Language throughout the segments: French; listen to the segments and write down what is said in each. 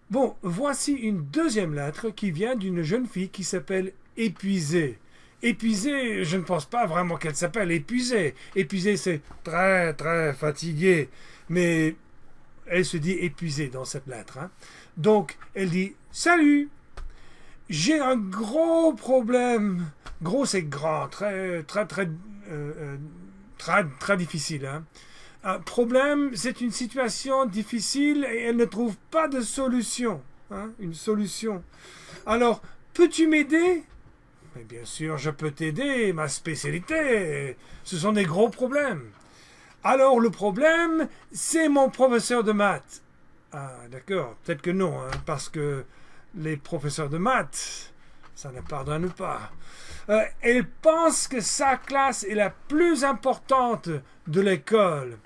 Bon, voici une deuxième lettre qui vient d'une jeune fille qui s'appelle Épuisée. Épuisée, je ne pense pas vraiment qu'elle s'appelle Épuisée. Épuisée, c'est très, très fatiguée. Mais elle se dit épuisée dans cette lettre, hein. Donc, elle dit Salut, j'ai un gros problème. Gros, c'est grand, très, très, très, très, très difficile, hein. Un problème, c'est une situation difficile et elle ne trouve pas de solution, hein, une solution. Alors, peux-tu m'aider? Mais bien sûr, je peux t'aider. Ma spécialité, ce sont des gros problèmes. Alors, le problème, c'est mon professeur de maths. Ah, d'accord. Peut-être que non, hein, parce que les professeurs de maths, ça ne pardonne pas. Elle pense que sa classe est la plus importante de l'école.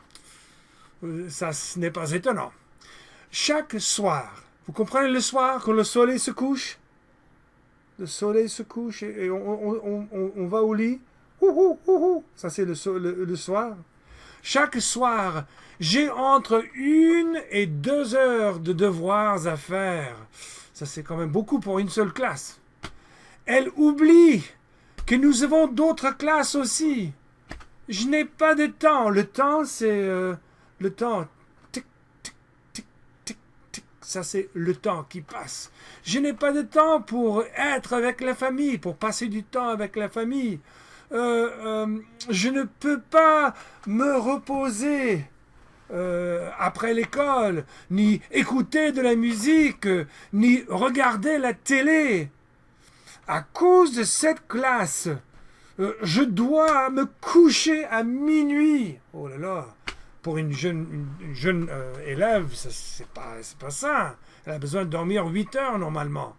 Ça, ce n'est pas étonnant. Chaque soir, vous comprenez le soir, quand le soleil se couche? Le soleil se couche et on va au lit. Ça, c'est le soir. Chaque soir, j'ai entre 1 et 2 heures de devoirs à faire. Ça, c'est quand même beaucoup pour une seule classe. Elle oublie que nous avons d'autres classes aussi. Je n'ai pas de temps. Le temps, c'est le temps. Tic, tic, tic, tic, tic. Ça, c'est le temps qui passe. Je n'ai pas de temps pour être avec la famille, pour passer du temps avec la famille. Je ne peux pas me reposer après l'école, ni écouter de la musique, ni regarder la télé. À cause de cette classe, je dois me coucher à minuit. Oh là là, pour une jeune élève, c'est pas ça. Elle a besoin de dormir 8 heures normalement.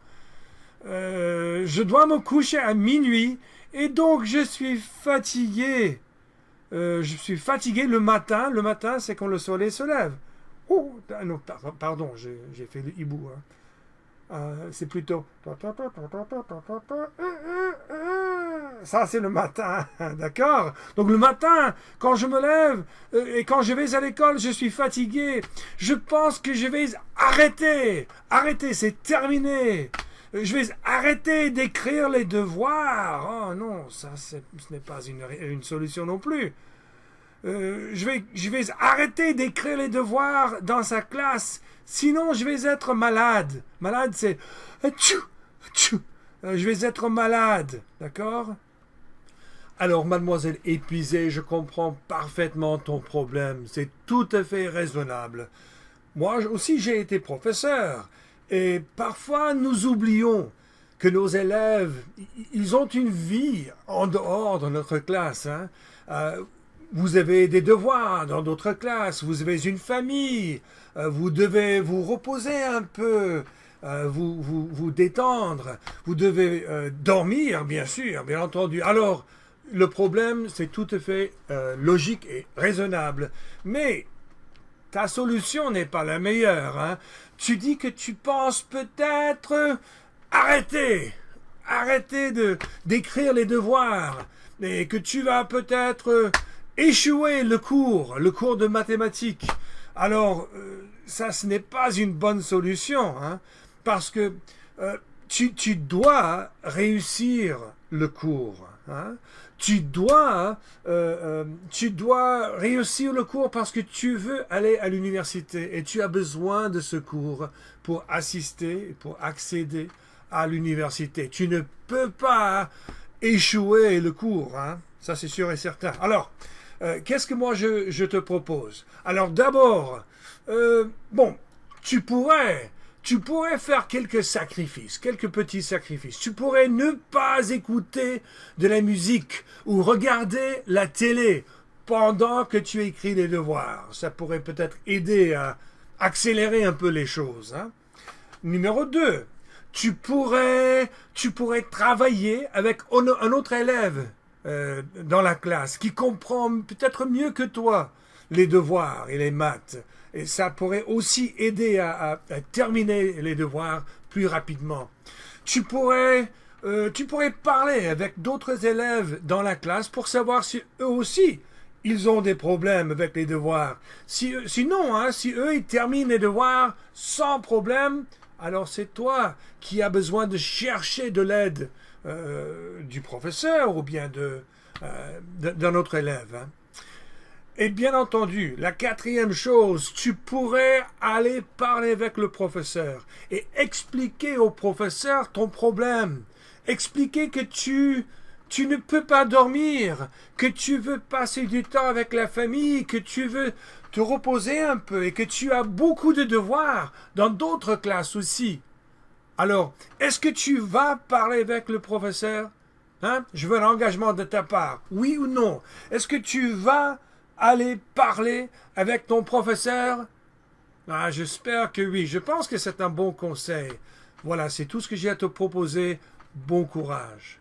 Je dois me coucher à minuit et donc je suis fatigué. Je suis fatigué le matin. Le matin, c'est quand le soleil se lève. Oh, non, pardon, j'ai fait le hibou. Hein. C'est plutôt... Ça, c'est le matin, d'accord? Donc le matin, quand je me lève et quand je vais à l'école, je suis fatigué. Je pense que je vais arrêter. Arrêter, c'est terminé. Je vais arrêter d'écrire les devoirs. Oh non, ça, ce n'est pas une solution non plus. Je vais arrêter d'écrire les devoirs dans sa classe. Sinon, je vais être malade. Malade, c'est... Je vais être malade. D'accord? Alors, mademoiselle épuisée, je comprends parfaitement ton problème. C'est tout à fait raisonnable. Moi aussi, j'ai été professeur. Et parfois, nous oublions que nos élèves, ils ont une vie en dehors de notre classe. Hein? Vous avez des devoirs dans d'autres classes, vous avez une famille, vous devez vous reposer un peu, vous détendre, vous devez dormir, bien sûr, bien entendu. Alors, le problème, c'est tout à fait logique et raisonnable. Mais ta solution n'est pas la meilleure. Hein. Tu dis que tu penses peut-être arrêter d'écrire les devoirs, et que tu vas peut-être échouer le cours de mathématiques. Alors, ça, ce n'est pas une bonne solution, hein, parce que tu dois réussir le cours. Hein. Tu dois réussir le cours parce que tu veux aller à l'université et tu as besoin de ce cours pour assister, pour accéder à l'université. Tu ne peux pas échouer le cours, hein. Ça c'est sûr et certain. Alors, qu'est-ce que moi je te propose? Alors d'abord, bon, tu pourrais faire quelques sacrifices, quelques petits sacrifices. Tu pourrais ne pas écouter de la musique ou regarder la télé pendant que tu écris les devoirs. Ça pourrait peut-être aider à accélérer un peu les choses. Hein. Numéro 2, tu pourrais travailler avec un autre élève dans la classe qui comprend peut-être mieux que toi les devoirs et les maths. Et ça pourrait aussi aider à terminer les devoirs plus rapidement. Tu pourrais parler avec d'autres élèves dans la classe pour savoir si eux aussi ils ont des problèmes avec les devoirs. Sinon, hein, si eux ils terminent les devoirs sans problème, alors c'est toi qui as besoin de chercher de l'aide du professeur ou bien d'un autre élève. Hein. Et bien entendu, la quatrième chose, tu pourrais aller parler avec le professeur et expliquer au professeur ton problème. Expliquer que tu ne peux pas dormir, que tu veux passer du temps avec la famille, que tu veux te reposer un peu et que tu as beaucoup de devoirs dans d'autres classes aussi. Alors, est-ce que tu vas parler avec le professeur? Hein? Je veux l'engagement de ta part. Oui ou non? Est-ce que tu vas aller parler avec ton professeur? Ah, j'espère que oui. Je pense que c'est un bon conseil. Voilà, c'est tout ce que j'ai à te proposer. Bon courage.